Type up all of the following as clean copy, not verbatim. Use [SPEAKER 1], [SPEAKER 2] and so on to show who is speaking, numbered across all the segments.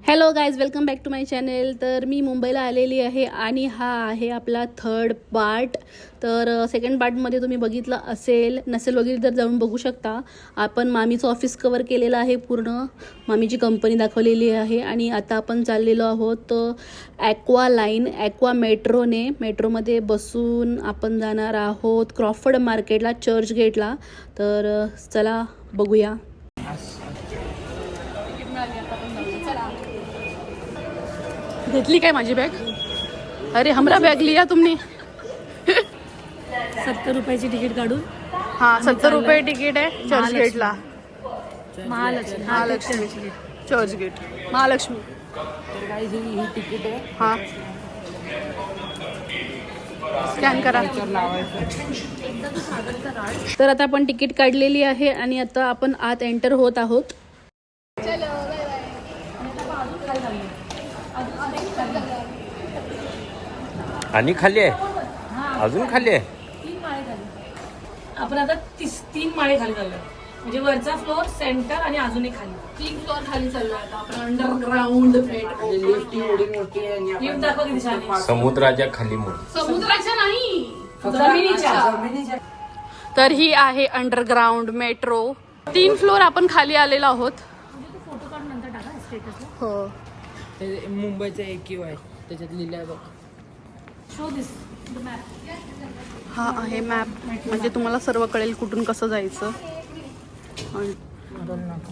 [SPEAKER 1] Hello guys, welcome back to my channel. तर मी मुंबईला आलेली आहे आणि हा आहे आपला थर्ड पार्ट. तर सेकंड पार्टमध्ये तुम्ही बघितलं असेल, नसेल वगैरे तर जाऊन बघू शकता. आपण मामीचं ऑफिस कवर केलेलं आहे, पूर्ण मामीची कंपनी दाखवलेली आहे. आणि आता आपण चाललेलो आहोत ॲक्वा लाईन, ॲक्वा मेट्रोमध्ये बसून आपण जाणार आहोत क्रॉफर्ड मार्केटला, चर्चगेटला. तर चला बघूया. घेतली काय माझी बॅग? अरे हमरा बॅग लिया तुमने.
[SPEAKER 2] 70 रुपयाची तिकीट काढून.
[SPEAKER 1] हाँ 70 रुपये तिकीट आहे चर्चगेटला.
[SPEAKER 2] महालक्ष्मी
[SPEAKER 1] चर्चगेट महालक्ष्मी.
[SPEAKER 2] ही तिकीट आहे.
[SPEAKER 1] हाँ स्कॅन करा. तर आता आपण तिकीट काढलेली आहे आणि आता आपण आत एंटर होत आहोत.
[SPEAKER 3] आणि खाली आहे, अजून खाली आहे.
[SPEAKER 2] 3 माळे खाली. आपण आता 3 माळे खाली चाललो. म्हणजे वरचा फ्लोअर, सेंटर आणि अजून एक खाली 3 फ्लोअर खाली चाललो. आता आपण अंडरग्राउंड लिफ्ट दाखव किती छान आहे.
[SPEAKER 3] समुद्राच्या खाली म्हणून.
[SPEAKER 1] समुद्राच्या नाही,
[SPEAKER 2] जमिनीच्या.
[SPEAKER 1] तर ही आहे अंडरग्राउंड मेट्रो. 3 फ्लोअर आपण खाली आलेलो आहोत.
[SPEAKER 2] फोटो काढून नंतर टाका स्टेटसला.
[SPEAKER 1] हो,
[SPEAKER 4] मुंबईचा एक आहे त्याच्यात लिहिलं आहे बघ.
[SPEAKER 2] Show this the map.
[SPEAKER 1] हा आहे मॅप, म्हणजे तुम्हाला सर्व कळेल कुठून कसं जायचं.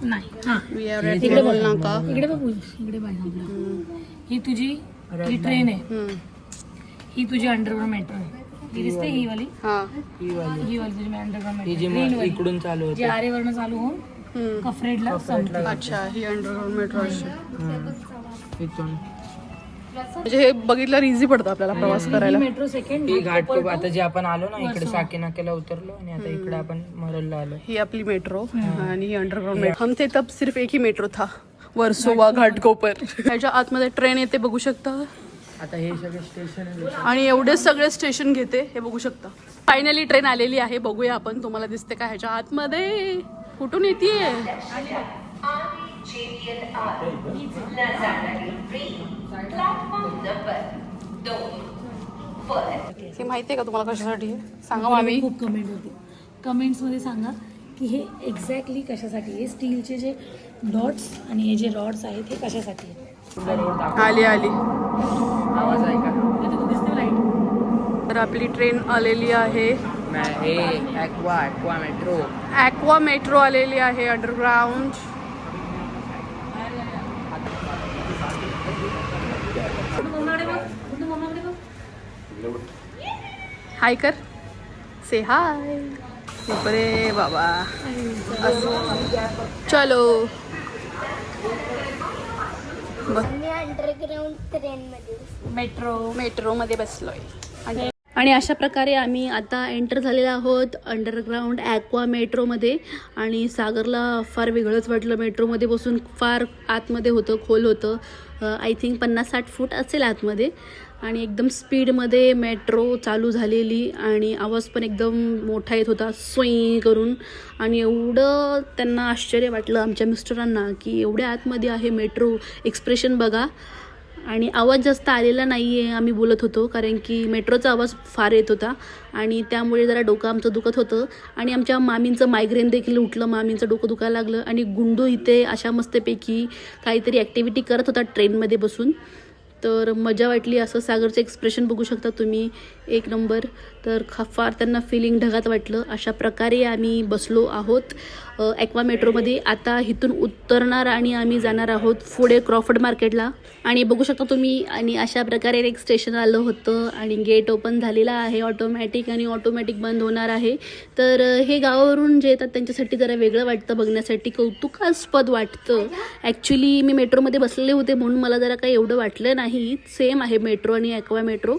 [SPEAKER 2] नाही हां
[SPEAKER 1] वी आर एट टेबल नाका.
[SPEAKER 2] इकडे बघू, इकडे पाहिजे. ही तुझी ही ट्रेन आहे. ही तुझी अंडरग्राउंड मेट्रो आहे. ही दिसते ही वाली.
[SPEAKER 1] हा
[SPEAKER 2] ही वाली तुझी अंडरग्राउंड
[SPEAKER 4] ही जी
[SPEAKER 2] मेट्रो.
[SPEAKER 4] इकडून चालू
[SPEAKER 2] जी
[SPEAKER 4] होते
[SPEAKER 2] आरेवरनं चालू होऊन कफरेडला संपते.
[SPEAKER 1] अच्छा, ही अंडरग्राउंड मेट्रो अशी.
[SPEAKER 4] इथून
[SPEAKER 1] म्हणजे हे बघितल्यावर इझी पडतं आपल्याला प्रवास करायला.
[SPEAKER 2] Metro second.
[SPEAKER 4] ही घाटकोप. आता जे आपण आलो ना इकडे साकीनाक्याला उतरलो आणि आता इकडे आपण मरलला आलो.
[SPEAKER 1] ही आपली मेट्रो आणि ही अंडरग्राउंड मेट्रो. हमसे तब सिर्फ एक ही मेट्रो था, वर्सोवा घाटकोपर. ह्याच्या आतमध्ये ट्रेन येते, बघू शकता.
[SPEAKER 4] आता हे सगळे स्टेशन आहे.
[SPEAKER 1] आणि एवढे सगळे स्टेशन घेते, हे बघू शकता. फायनली ट्रेन आलेली आहे. बघूया आपण, तुम्हाला दिसते का ह्याच्या आतमध्ये कुठून येते. हे माहितीये का तुम्हाला कशासाठी आहे? सांगा मामी.
[SPEAKER 2] खूप कमेंट होते. कमेंट्समध्ये सांगा की हे एक्झॅक्टली कशासाठी आहे. स्टीलचे जे डॉट्स आणि हे जे रॉड्स आहेत हे कशासाठी आहेत.
[SPEAKER 1] आली
[SPEAKER 4] आवाज आहे का?
[SPEAKER 2] दिसते लाईट.
[SPEAKER 1] तर आपली ट्रेन आलेली आहे.
[SPEAKER 4] हे ॲक्वा मेट्रो.
[SPEAKER 1] ॲक्वा मेट्रो आलेली आहे अंडरग्राउंड. हाय कर, से हाय. रे बाबा, चलो.
[SPEAKER 5] अंडरग्राउंड ट्रेन
[SPEAKER 1] मेट्रोमध्ये बसलोय. आणि अशा प्रकारे आम्ही आता एंटर झालेलो आहोत अंडरग्राउंड ॲक्वा मेट्रोमध्ये. आणि सागरला फार वेगळंच वाटलं मेट्रोमध्ये बसून. फार आतमध्ये होतं, खोल होतं. आय थिंक 50-60 फूट असेल आतमध्ये. आणि एकदम स्पीडमध्ये मेट्रो चालू झालेली आणि आवाज पण एकदम मोठा येत होता, सोई करून. आणि एवढं त्यांना आश्चर्य वाटलं आमच्या मिस्टरांना की एवढ्या आतमध्ये आहे मेट्रो. एक्सप्रेशन बघा. आणि आवाज जास्त आलेला नाही आहे, आम्ही बोलत होतो, कारण की मेट्रोचा आवाज फार येत होता आणि त्यामुळे जरा डोकं आमचं दुखत होतं. आणि आमच्या मामींचं मायग्रेन देखील उठलं, मामींचं डोकं दुखायला लागलं. आणि गुंडू इथे अशा मस्तपैकी काहीतरी ॲक्टिव्हिटी करत होता ट्रेनमध्ये बसून. तर मजा वाटली. असं सागरचं एक्सप्रेशन बघू शकता तुम्ही, एक नंबर. तर फार त्यांना फिलिंग ढगात वाटलं. अशा प्रकारे आम्ही बसलो आहोत ॲक्वा मेट्रोमध्ये. आता इथून उतरणार आणि आम्ही जाणार आहोत पुढे क्रॉफर्ड मार्केटला. आणि बघू शकता तुम्ही, आणि अशा प्रकारे एक स्टेशन आलं होतं आणि गेट ओपन झालेला आहे ऑटोमॅटिक, आणि ऑटोमॅटिक बंद होणार आहे. तर हे गावावरून जे येतात त्यांच्यासाठी जरा वेगळं वाटतं, बघण्यासाठी कौतुकास्पद वाटतं. ॲक्च्युली मी मेट्रोमध्ये बसलेले होते म्हणून मला जरा काही एवढं वाटलं नाही. सेम आहे मेट्रो आणि ॲक्वा मेट्रो,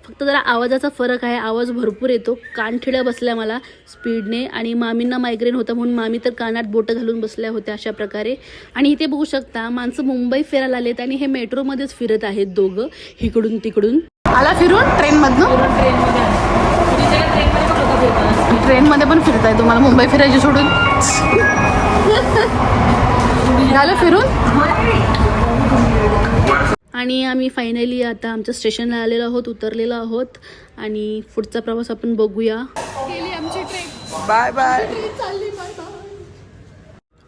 [SPEAKER 1] फक्त जरा आवाजाचा फरक आहे. आवाज भरपूर येतो, कानठिळ्या बसल्या मला स्पीडने. आणि मामींना मायग्रेन होता म्हणून मामी तर कानात बोटं घालून बसल्या होत्या अशा प्रकारे. आणि इथे बघू शकता माणसं मुंबई फिरायला आलेत आणि हे मेट्रोमध्येच फिरत आहेत दोघं, इकडून तिकडून. आला फिरून ट्रेनमधनं. ट्रेनमध्ये पण फिरताय तुम्हाला, मुंबई फिरायची सोडून. झालं फिरून. आणि आम्ही फायनली आता आमच्या स्टेशनला आलेलो आहोत, उतरलेलो आहोत आणि पुढचा प्रवास आपण बघूया. गेली आमची ट्रेन.
[SPEAKER 4] Bye bye.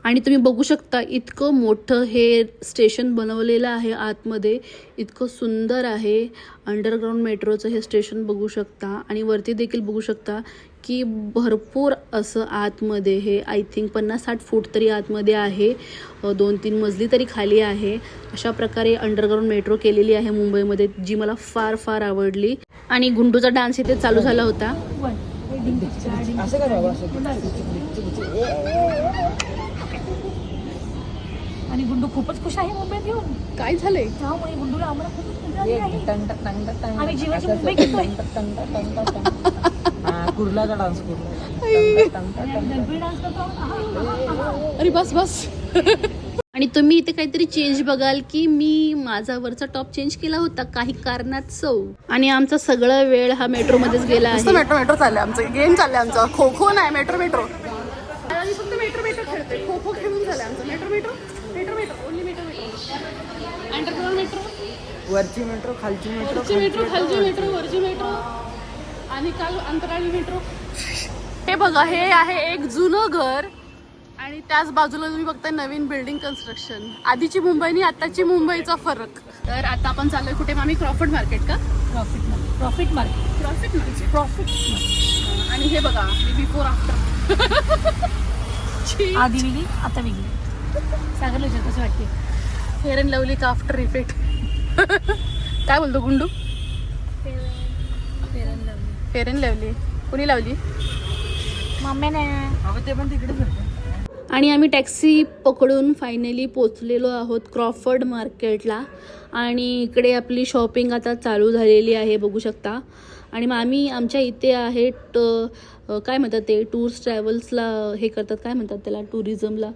[SPEAKER 1] आणि तुम्ही बघू शकता इतकं मोठं हे स्टेशन बनवलेलं आहे आतमध्ये, इतकं सुंदर आहे. अंडरग्राऊंड मेट्रोचं हे स्टेशन बघू शकता आणि वरती देखील बघू शकता की भरपूर असं आतमध्ये हे आय थिंक 50-60 फूट तरी आतमध्ये आहे, 2-3 मजली तरी खाली आहे. अशा प्रकारे अंडरग्राऊंड मेट्रो केलेली आहे मुंबईमध्ये, जी मला फार फार आवडली. आणि गुंडूचा डान्स इथे चालू झाला होता.
[SPEAKER 4] असं करा बाबा.
[SPEAKER 2] आणि गुंडू खूपच खुश आहे मुंबईत येऊन.
[SPEAKER 1] काय झालंय?
[SPEAKER 2] त्यामुळे गुंडूला आम्हाला खूपच मजा आली आहे. आम्ही जीवाची मुंबई घेतोय.
[SPEAKER 4] कुर्लाचा डान्स
[SPEAKER 2] गणपती डान्स करतो.
[SPEAKER 1] अरे बस बस. आणि तुम्ही इथे काहीतरी चेंज बघाल की मी माझा वरचा टॉप चेंज केला होता काही कारणात सो. आणि आमचा सगळा वेळ हा मेट्रोमध्येच गेला आहे.
[SPEAKER 6] मेट्रो मेट्रो चाललंय आमचं, गेम चाललंय आमचा. खो खो नाही, मेट्रो मेट्रो. आणि फक्त मेट्रो मेट्रो खेळतोय. खो खो खेळून झालंय आमचं. Metro metro metro metro only metro metro. Underground metro,
[SPEAKER 4] वरची मेट्रो, खालची मेट्रो,
[SPEAKER 6] वरची मेट्रो, खालची मेट्रो, वरची मेट्रो आणि काल अंतराळी मेट्रो. हे बघा, हे आहे एक जुनं घर आणि त्याच बाजूला तुम्ही बघताय नवीन बिल्डिंग कन्स्ट्रक्शन. आधीची मुंबई आणि आताची मुंबईचा फरक. तर आता आपण चाललोय कुठे मामी? क्रॉफर्ड मार्केट का?
[SPEAKER 2] Profit market.
[SPEAKER 6] आणि हे बघा बिफोर आफ्टर.
[SPEAKER 2] आधी वेगळी आता वेगळी. सागरला विचार कसं वाटते?
[SPEAKER 6] फेअर अँड लवली का आफ्टर इफेक्ट? काय बोलतो गुंडू? फेअर अँड लवली कोणी लावली?
[SPEAKER 2] मम्मीने.
[SPEAKER 4] ते पण तिकडेच होते.
[SPEAKER 1] आणि आम्ही टॅक्सी पकडून फायनली पोचलेलो आहोत क्रॉफर्ड मार्केटला. आणि इकडे आपली शॉपिंग आता चालू झालेली आहे बघू शकता. आणि मग आम्ही आमच्या इथे आहेत काय म्हणतात ते टूर्स ट्रॅव्हल्सला हे करतात, काय म्हणतात त्याला, टुरिझमला,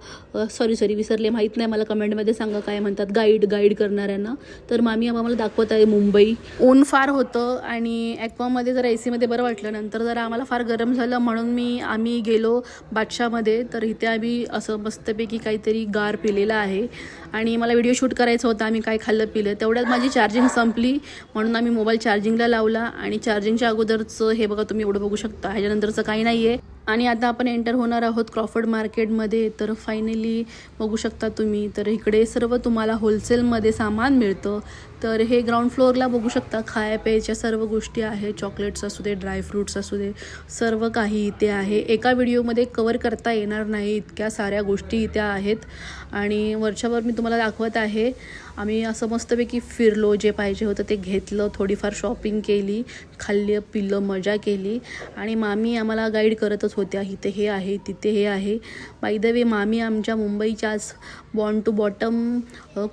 [SPEAKER 1] सॉरी विसरले, माहीत नाही मला, कमेंटमध्ये सांगा काय म्हणतात, गाईड करणाऱ्यांना. तर मग आम्हाला दाखवत आहे मुंबई. ऊन फार होतं आणि ॲक्वामध्ये जरा AC मध्ये बरं वाटलं. नंतर जरा आम्हाला फार गरम झालं म्हणून आम्ही गेलो बादशाहमध्ये. तर इथे आम्ही असं मस्तपैकी काहीतरी गार पिलेलं आहे आणि मला व्हिडिओ शूट करायचा होता आम्ही काय खाल्लं पिलं. तेवढ्यात माझी चार्जिंग संपली म्हणून आम्ही मोबाईल चार्जिंगला लावला. आणि चार्जिंगच्या अगोदरचं हे बघा तुम्ही एवढं बघू शकता, ह्याच्यानंतरचं काही नाही आहे. आणि आता आपण एंटर होणार आहोत क्रॉफर्ड मार्केटमध्ये. तर फायनली बघू शकता तुम्ही, तर इकडे सर्व तुम्हाला होलसेलमध्ये सामान मिळतं. तर हे ग्राउंड फ्लोअरला बघू शकता खाया प्यायच्या सर्व गोष्टी आहेत, चॉकलेट्स असू दे, ड्रायफ्रूट्स असू दे, सर्व काही इथे आहे. एका व्हिडिओमध्ये कवर करता येणार नाही इतक्या साऱ्या गोष्टी इथे आहेत. आणि वरच्यावर मी तुम्हाला दाखवत आहे. आम्ही असं मस्तपैकी फिरलो, जे पाहिजे होतं ते घेतलं, थोडीफार शॉपिंग केली, खाल्लं पिल्लं, मजा केली. आणि मामी आम्हाला गाईड करतच होत्या, इथे हे आहे तिथे हे आहे. बाय द वे मामी आमच्या मुंबईच्याच बॉर्न टू बॉटम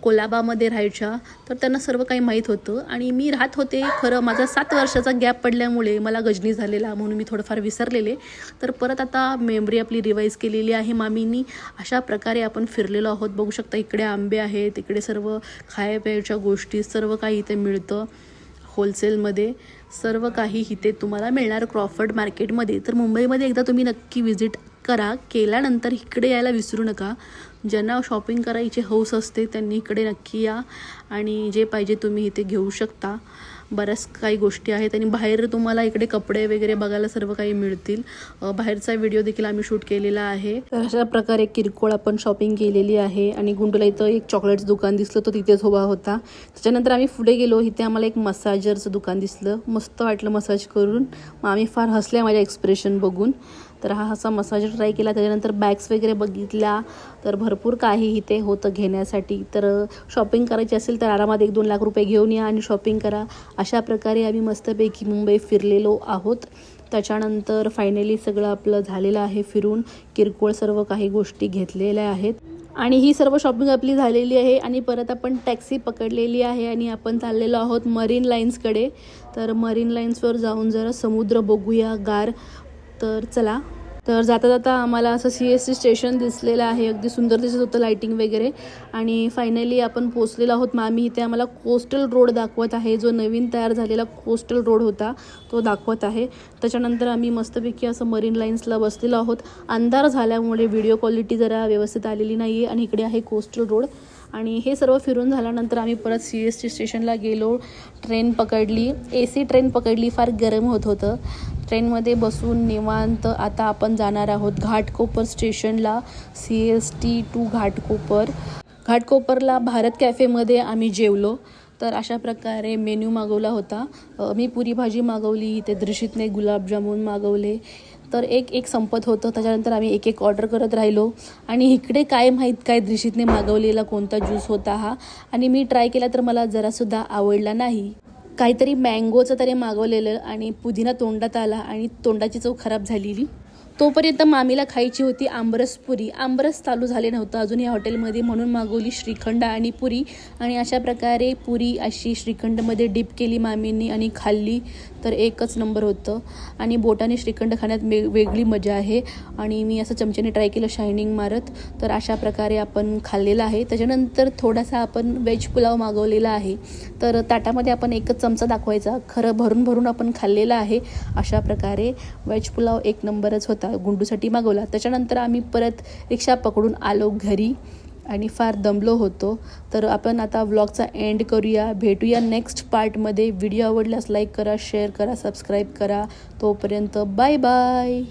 [SPEAKER 1] कोलाबामध्ये राहायच्या, तर त्यांना सर्व काही माहीत होतं. आणि मी राहत होते खरं, माझा 7 वर्षाचा गॅप पडल्यामुळे मला गजनी झालेला म्हणून मी थोडंफार विसरलेले. तर परत आता मेमरी आपली रिवाईज केलेली आहे मामींनी. अशा प्रकारे आपण फिरलेलो आहोत बघू शकता. इकडे आंबे आहेत, इकडे सर्व खाया प्यायच्या गोष्टी, सर्व काही इथे मिळतं होलसेलमध्ये. सर्व काही इथे तुम्हाला मिळणार क्रॉफर्ड मार्केटमध्ये. तर मुंबईमध्ये एकदा तुम्ही नक्की व्हिजिट करा. केल्यानंतर इकडे यायला विसरू नका. ज्यांना शॉपिंग करायची हौस असते त्यांनी इकडे नक्की या आणि जे पाहिजे तुम्ही इथे घेऊ शकता. बऱ्याच काही गोष्टी आहेत आणि बाहेर तुम्हाला इकडे कपडे वगैरे बघायला सर्व काही मिळतील. बाहेरचा व्हिडिओ देखील आम्ही शूट केलेला आहे. तर अशा प्रकारे किरकोळ आपण शॉपिंग केलेली आहे. आणि गुंडूला इथं एक चॉकलेट्स दुकान दिसलं, तो तिथेच उभा होता. त्याच्यानंतर आम्ही पुढे गेलो, इथे आम्हाला एक मसाजरचं दुकान दिसलं, मस्त वाटलं मसाज करून. मग आम्ही फार हसल्या माझ्या एक्सप्रेशन बघून. तर हा असा मसाजर ट्राय केला. त्याच्यानंतर बॅग्स वगैरे बघितल्या, तर भरपूर काही इथे होतं घेण्यासाठी. तर शॉपिंग करायची असेल तर आरामात 1-2 लाख रुपये घेऊन या आणि शॉपिंग करा. अशा प्रकारे आम्ही मस्तपैकी मुंबई फिरलेलो आहोत. त्याच्यानंतर फायनली सगळं आपलं झालेलं आहे फिरून. किरकोळ सर्व काही गोष्टी घेतलेल्या आहेत आणि ही सर्व शॉपिंग आपली झालेली आहे. आणि परत आपण टॅक्सी पकडलेली आहे आणि आपण चाललेलो आहोत मरीन लाईन्सकडे. तर मरीन लाईन्सवर जाऊन जरा समुद्र बघूया गार. तर चला. तर जाता जाता आम्हाला असं CST स्टेशन दिसलेलं आहे, अगदी सुंदर दिसत होतं लाईटिंग वगैरे. आणि फायनली आपण पोचलेलो आहोत. मामी इथे आम्हाला कोस्टल रोड दाखवत आहे, जो नवीन तयार झालेला कोस्टल रोड होता तो दाखवत आहे. त्याच्यानंतर आम्ही मस्तपैकी असं मरीन लाईन्सला बसलेलो आहोत. अंधार झाल्यामुळे व्हिडिओ क्वालिटी जरा व्यवस्थित आलेली नाही आहे. आणि इकडे आहे कोस्टल रोड आणि हे सर्व फिरून झाल्यानंतर आम्ही परत CST स्टेशनला गेलो. ट्रेन पकडली, AC ट्रेन पकडली. फार गरम होत होतं. ट्रेनमध्ये बसून निवांत आता आपण जाणार आहोत घाटकोपर स्टेशनला. CST to Ghatkopar. घाटकोपरला भारत कॅफेमध्ये आम्ही जेवलो. तर अशा प्रकारे मेन्यू मागवला होता. मी पुरी भाजी मागवली, इथे दृशीतने गुलाबजामुन मागवले. तर एक संपत होतं. त्याच्यानंतर आम्ही एक ऑर्डर करत राहिलो. आणि इकडे काय माहीत काय दृशीतने मागवलेला कोणता ज्यूस होता हा, आणि मी ट्राय केला तर मला जरासुद्धा आवडला नाही. काहीतरी मँगोचं तरी मागवलेलं आणि पुदिना तोंडात आला आणि तोंडाची चव खराब झालेली. तोपर्यंत मामीला खायची होती आमरस पुरी. आमरस चालू झाले नव्हतं अजून या हॉटेलमध्ये, म्हणून मागवली श्रीखंड आणि पुरी. आणि अशा प्रकारे पुरी अशी श्रीखंडमध्ये डिप केली मामींनी आणि खाल्ली. तर एकच नंबर होतं. आणि बोटाने श्रीखंड खाण्यात वेगळी मजा आहे. आणि मी असं चमच्याने ट्राय केलं शायनिंग मारत. तर अशा प्रकारे आपण खाल्लेलं आहे. त्याच्यानंतर थोडासा आपण व्हेज पुलाव मागवलेला आहे. तर ताटामध्ये आपण एकच चमचा दाखवायचा, खरं भरून भरून आपण खाल्लेला आहे. अशा प्रकारे व्हेज पुलाव एक नंबरच होता. गुंडूसाठी मागवला. त्याच्यानंतर आम्ही परत रिक्षा पकडून आलो घरी आणि फार दमलो होतो. तर आपण आता व्लॉगचा एंड करूया. भेटूया नेक्स्ट पार्टमध्ये. व्हिडिओ आवडल्यास लाईक करा, शेअर करा, सबस्क्राईब करा. तोपर्यंत बाय बाय.